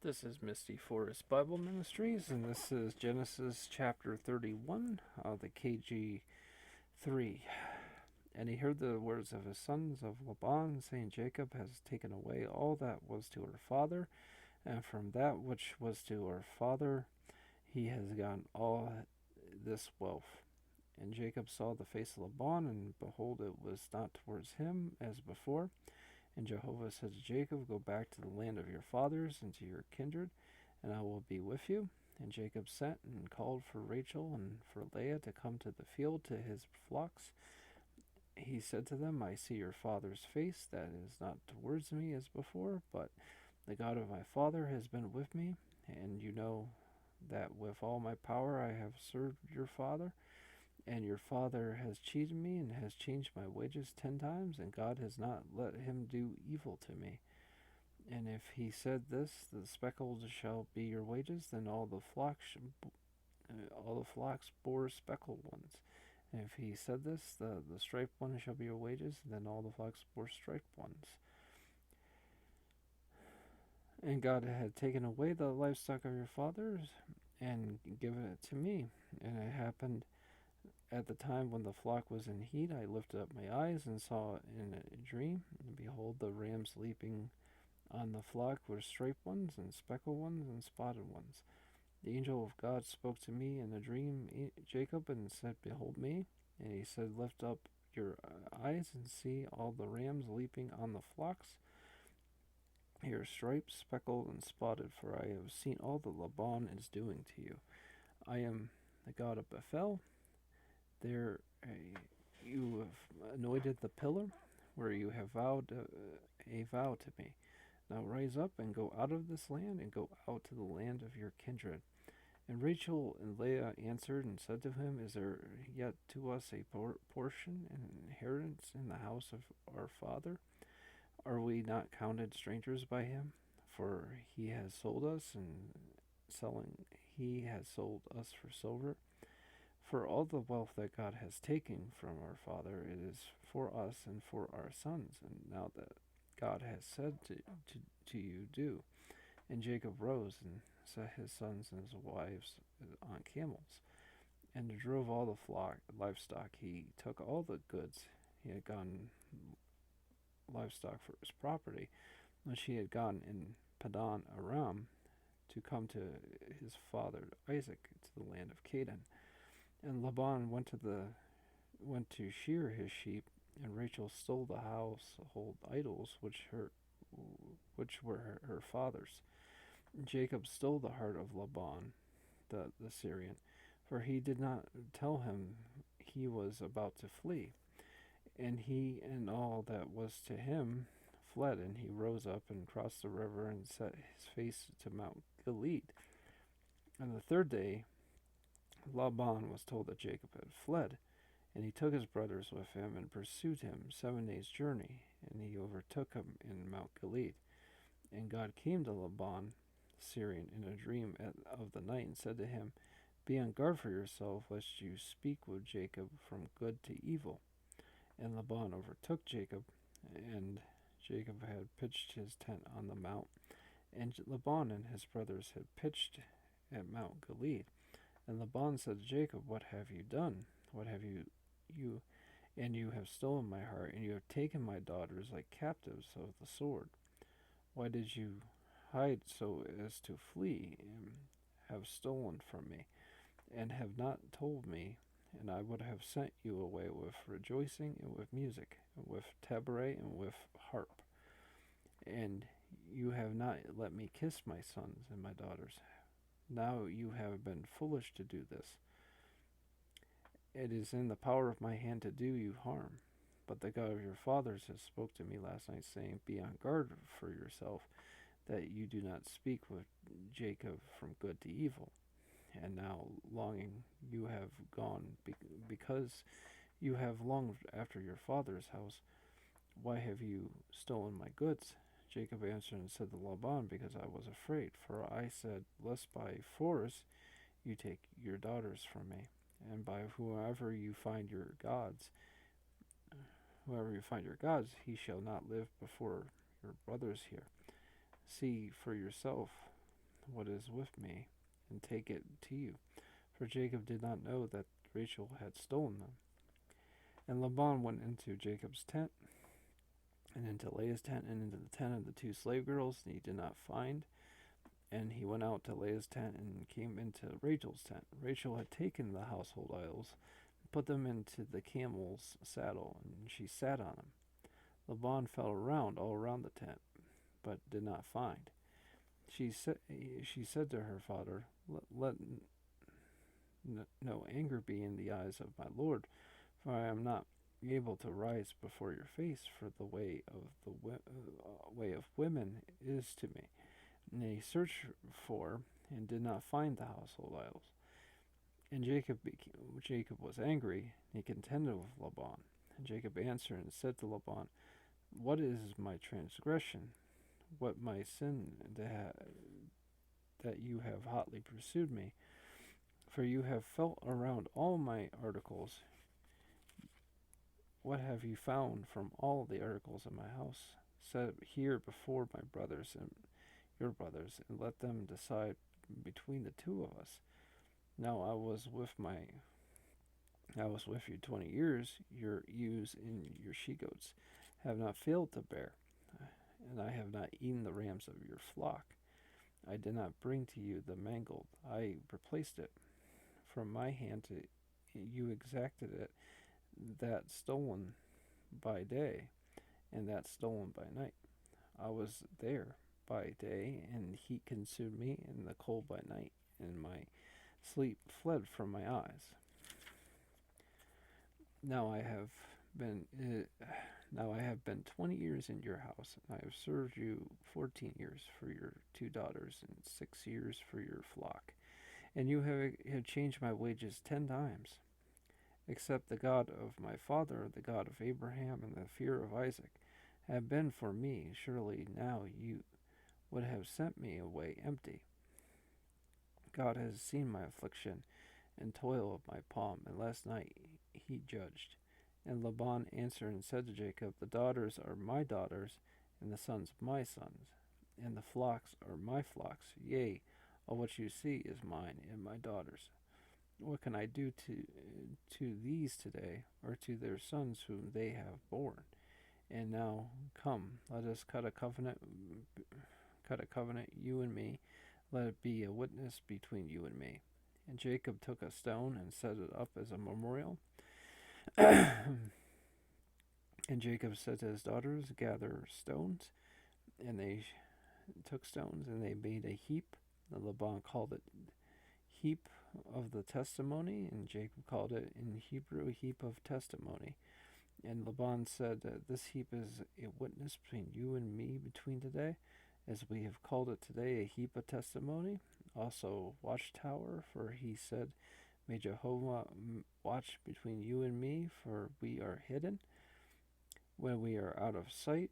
This is Misty Forest Bible Ministries, and this is Genesis chapter 31 of the KJ3. And he heard the words of his sons of Laban, saying, Jacob has taken away all that was to our father, and from that which was to our father he has gotten all this wealth. And Jacob saw the face of Laban, and behold, it was not towards him as before. And Jehovah said to Jacob, Go back to the land of your fathers and to your kindred, and I will be with you. And Jacob sent and called for Rachel and for Leah to come to the field to his flocks. He said to them, I see your father's face, that is not towards me as before, but the God of my father has been with me, and you know that with all my power I have served your father. And your father has cheated me and has changed my wages 10 times, and God has not let him do evil to me. And if he said this, the speckled shall be your wages, then all the flocks bore speckled ones. And if he said this, the striped one shall be your wages, then all the flocks bore striped ones. And God had taken away the livestock of your fathers and given it to me. And it happened at the time when the flock was in heat, I lifted up my eyes and saw in a dream, and behold, the rams leaping on the flock were striped ones, and speckled ones, and spotted ones. The angel of God spoke to me in a dream, Jacob, and said, Behold me. And he said, Lift up your eyes and see all the rams leaping on the flocks. Here are striped, speckled, and spotted, for I have seen all that Laban is doing to you. I am the God of Bethel. There you have anointed the pillar where you have vowed a vow to me. Now rise up and go out of this land and go out to the land of your kindred. And Rachel and Leah answered and said to him, Is there yet to us a portion and inheritance in the house of our father? Are we not counted strangers by him? For he has sold us, and he has sold us for silver. For all the wealth that God has taken from our father, it is for us and for our sons. And now that God has said to you, do. And Jacob rose and set his sons and his wives on camels, and drove all the livestock. He took all the goods he had gotten livestock for his property, which he had gotten in Padan Aram, to come to his father Isaac to the land of Canaan. And Laban went to shear his sheep, and Rachel stole the household idols which were her father's. Jacob stole the heart of Laban, the Syrian, for he did not tell him he was about to flee. And he and all that was to him fled, and he rose up and crossed the river and set his face to Mount Gilead. And the third day Laban was told that Jacob had fled, and he took his brothers with him and pursued him 7 days' journey, and he overtook him in Mount Gilead. And God came to Laban, the Syrian, in a dream of the night, and said to him, Be on guard for yourself, lest you speak with Jacob from good to evil. And Laban overtook Jacob, and Jacob had pitched his tent on the mount, and Laban and his brothers had pitched at Mount Gilead. And Laban said to Jacob, What have you done? What have you and you have stolen my heart, and you have taken my daughters like captives of the sword. Why did you hide so as to flee, and have stolen from me, and have not told me? And I would have sent you away with rejoicing, and with music, and with tabret, and with harp. And you have not let me kiss my sons and my daughters. Now you have been foolish to do this. It is in the power of my hand to do you harm. But the God of your fathers has spoke to me last night, saying, Be on guard for yourself, that you do not speak with Jacob from good to evil. And now longing you have gone, because you have longed after your father's house. Why have you stolen my goods? Jacob answered and said to Laban, Because I was afraid, for I said, Lest by force you take your daughters from me, and by whoever you find your gods, he shall not live before your brothers here. See for yourself what is with me and take it to you. For Jacob did not know that Rachel had stolen them. And Laban went into Jacob's tent, and into Leah's tent, and into the tent of the two slave girls, and he did not find. And he went out to Leah's tent and came into Rachel's tent. Rachel had taken the household idols, put them into the camel's saddle, and she sat on them. Laban felt around all around the tent, but did not find. She said to her father, let no anger be in the eyes of my lord, for I am not able to rise before your face, for the way of women is to me. And he searched for and did not find the household idols. And Jacob was angry, and he contended with Laban. And Jacob answered and said to Laban, what is my transgression? What my sin that you have hotly pursued me? For you have felt around all my articles. What have you found from all the articles of my house? Set it here before my brothers and your brothers, and let them decide between the two of us. Now I was with you 20 years. Your ewes and your she goats have not failed to bear, and I have not eaten the rams of your flock. I did not bring to you the mangled. I replaced it from my hand. You exacted it, that stolen by day, and that stolen by night. I was there by day, and heat consumed me, and the cold by night, and my sleep fled from my eyes. Now I have been 20 years in your house, and I have served you 14 years for your 2 daughters, and 6 years for your flock. And you have changed my wages 10 times. Except the God of my father, the God of Abraham, and the fear of Isaac, have been for me, surely now you would have sent me away empty. God has seen my affliction and toil of my palm, and last night he judged. And Laban answered and said to Jacob, the daughters are my daughters, and the sons my sons, and the flocks are my flocks. Yea, all what you see is mine and my daughters. What can I do to these today, or to their sons whom they have borne? And now come, let us cut a covenant, you and me. Let it be a witness between you and me. And Jacob took a stone and set it up as a memorial. And Jacob said to his daughters, gather stones. And they took stones, and they made a heap. And Laban called it heap of the testimony, and Jacob called it in Hebrew heap of testimony. And Laban said, this heap is a witness between you and me between today, as we have called it today a heap of testimony. Also watchtower, for he said, may Jehovah watch between you and me, for we are hidden. When we are out of sight,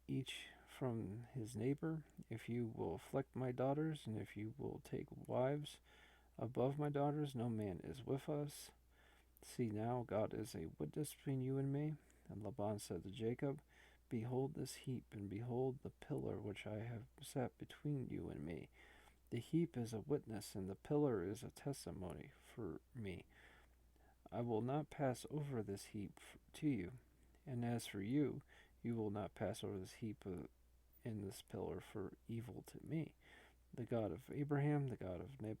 each from his neighbor, if you will afflict my daughters, and if you will take wives above my daughters, no man is with us. See now, God is a witness between you and me. And Laban said to Jacob, behold this heap, and behold the pillar which I have set between you and me. The heap is a witness, and the pillar is a testimony for me. I will not pass over this heap to you, and as for you, you will not pass over this heap in this pillar for evil to me. The God of Abraham, the God of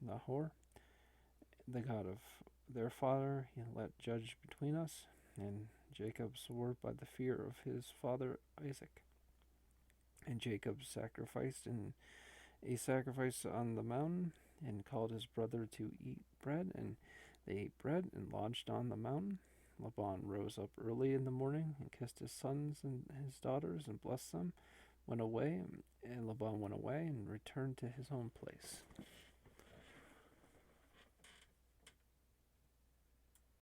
Nahor, the God of their father, he let judge between us. And Jacob swore by the fear of his father Isaac. And Jacob sacrificed a sacrifice on the mountain, and called his brother to eat bread, and they ate bread and lodged on the mountain. Laban rose up early in the morning and kissed his sons and his daughters and blessed them, and Laban went away and returned to his own place.